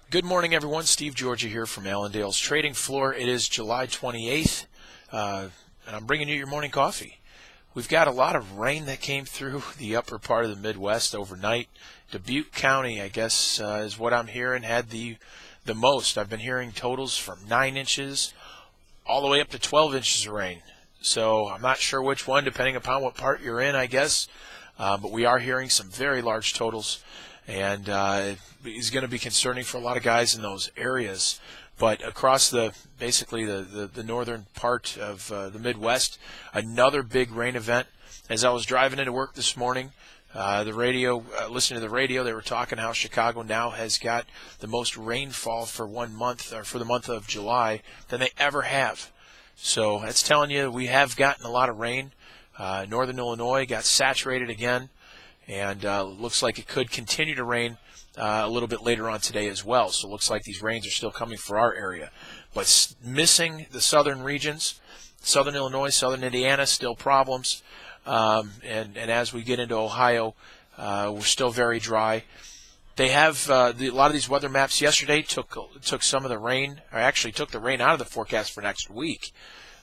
Good morning, everyone. Steve Georgia here from Allendale's Trading Floor. It is July 28th, and I'm bringing you your morning coffee. We've got a lot of rain that came through the upper part of the Midwest overnight. Dubuque County, I guess, is what I'm hearing, had the most. I've been hearing totals from 9 inches all the way up to 12 inches of rain. So I'm not sure which one, depending upon what part you're in, I guess. But we are hearing some very large totals. And it's going to be concerning for a lot of guys in those areas. But across basically the northern part of the Midwest, another big rain event. As I was driving into work this morning, listening to the radio, they were talking how Chicago now has got the most rainfall for 1 month, or for the month of July, than they ever have. So that's telling you we have gotten a lot of rain. Northern Illinois got saturated again. And looks like it could continue to rain a little bit later on today as well. So it looks like these rains are still coming for our area. But missing the southern regions, southern Illinois, southern Indiana, still problems. And as we get into Ohio, we're still very dry. They have a lot of these weather maps yesterday took some of the rain, or actually took the rain out of the forecast for next week.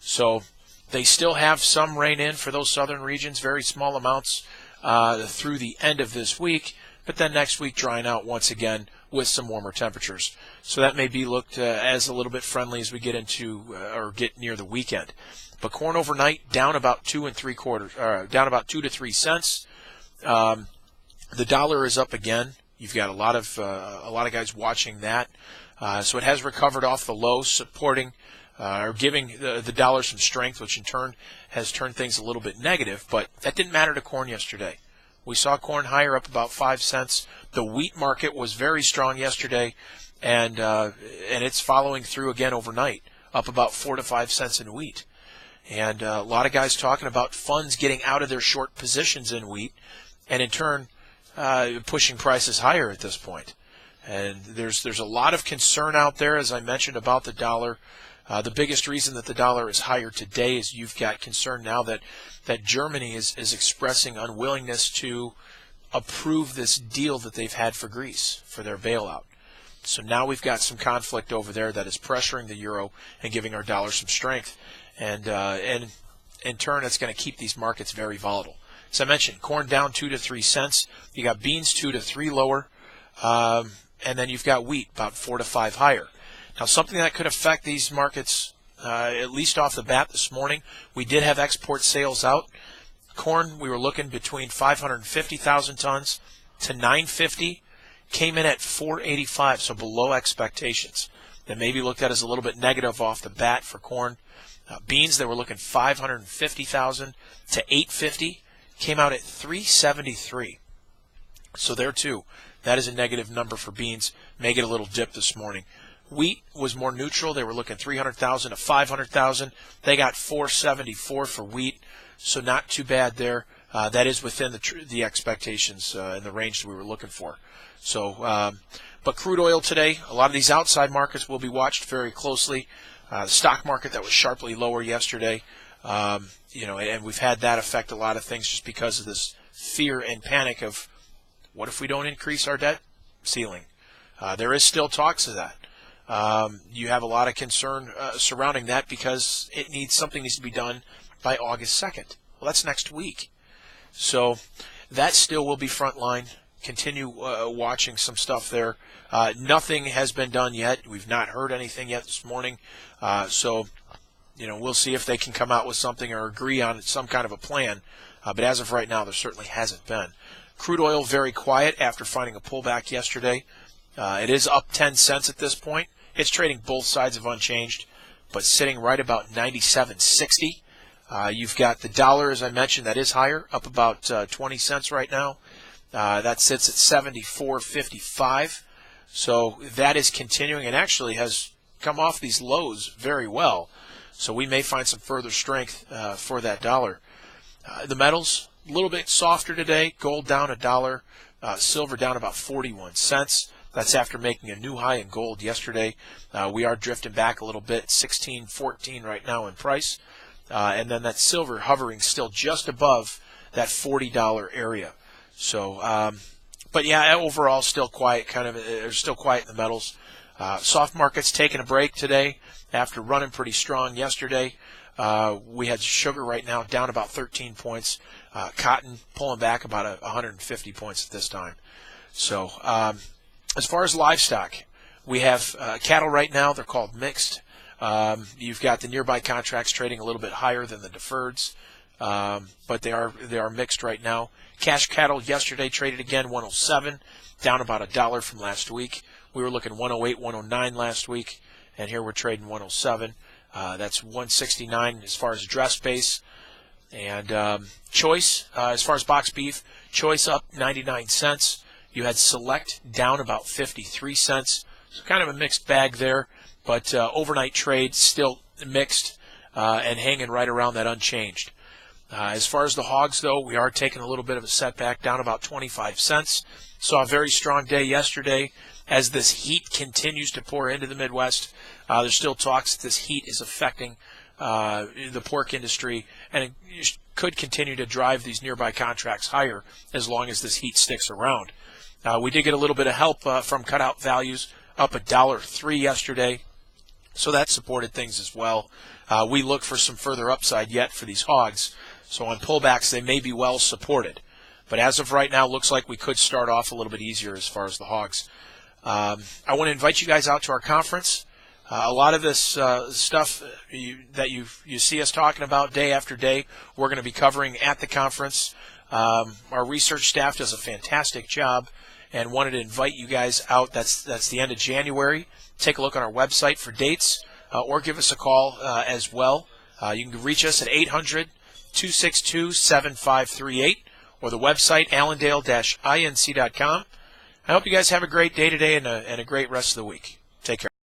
So they still have some rain in for those southern regions, very small amounts. Through the end of this week, but then next week drying out once again with some warmer temperatures. So that may be looked as a little bit friendly as we get into or get near the weekend. But corn overnight down about 2 3/4, down about 2 to 3 cents. The dollar is up again. You've got a lot of guys watching that. So it has recovered off the low, supporting or giving the dollar some strength, which in turn has turned things a little bit negative. But that didn't matter to corn yesterday. We saw corn higher, up about 5 cents. The wheat market was very strong yesterday, and it's following through again overnight, up about 4 to 5 cents in wheat. And a lot of guys talking about funds getting out of their short positions in wheat, and in turn pushing prices higher at this point. And there's a lot of concern out there, as I mentioned, about the dollar. The biggest reason that the dollar is higher today is you've got concern now that Germany is expressing unwillingness to approve this deal that they've had for Greece for their bailout. So now we've got some conflict over there that is pressuring the euro and giving our dollar some strength. And in turn, it's going to keep these markets very volatile. As I mentioned, corn down 2 to 3 cents. You got beans 2 to 3 lower. And then you've got wheat about 4 to 5 higher. Now, something that could affect these markets, at least off the bat this morning, we did have export sales out. Corn, we were looking between 550,000 tons to 950, came in at 485, so below expectations. That may be looked at as a little bit negative off the bat for corn. Beans, they were looking 550,000 to 850, came out at 373. So there too, that is a negative number for beans. May get a little dip this morning. Wheat was more neutral. They were looking 300,000 to 500,000. They got 474 for wheat, so not too bad there. That is within the expectations in the range that we were looking for. So, but crude oil today, a lot of these outside markets will be watched very closely. The stock market that was sharply lower yesterday, and we've had that affect a lot of things just because of this fear and panic of what if we don't increase our debt ceiling? There is still talks of that. You have a lot of concern surrounding that because something needs to be done by August 2nd. Well, that's next week. So that still will be front line. Continue watching some stuff there. Nothing has been done yet. We've not heard anything yet this morning. So we'll see if they can come out with something or agree on some kind of a plan. But as of right now, there certainly hasn't been. Crude oil very quiet after finding a pullback yesterday. It is up 10 cents at this point. It's trading both sides of unchanged, but sitting right about 97.60. You've got the dollar, as I mentioned, that is higher, up about 20 cents right now. That sits at 74.55. So that is continuing and actually has come off these lows very well. So we may find some further strength for that dollar. The metals, a little bit softer today. Gold down $1. Silver down about 41 cents. That's after making a new high in gold yesterday. We are drifting back a little bit, 16.14 right now in price. And then that silver hovering still just above that $40 area. So But yeah, overall still quiet. They're still quiet in the metals. Soft market's taking a break today after running pretty strong yesterday. We had sugar right now down about 13 points. Cotton pulling back about 150 points at this time. So as far as livestock, we have cattle right now. They're called mixed. You've got the nearby contracts trading a little bit higher than the deferreds, but they are mixed right now. Cash cattle yesterday traded again 107, down about $1 from last week. We were looking 108, 109 last week, and here we're trading 107. That's 169 as far as dress base. And choice, as far as boxed beef, choice up 99 cents. You had select down about 53 cents. So kind of a mixed bag there, but overnight trade still mixed and hanging right around that unchanged. As far as the hogs, though, we are taking a little bit of a setback, down about 25 cents. Saw a very strong day yesterday. As this heat continues to pour into the Midwest, there's still talks that this heat is affecting the pork industry, and it could continue to drive these nearby contracts higher as long as this heat sticks around. We did get a little bit of help from cutout values, up $1.03 yesterday, so that supported things as well. We look for some further upside yet for these hogs, so on pullbacks they may be well supported. But as of right now, looks like we could start off a little bit easier as far as the hogs. I want to invite you guys out to our conference. A lot of this stuff that you see us talking about day after day, we're going to be covering at the conference. Our research staff does a fantastic job, and wanted to invite you guys out. That's the end of January. Take a look on our website for dates, or give us a call as well. You can reach us at 800-262-7538, or the website allendale-inc.com. I hope you guys have a great day today and a great rest of the week.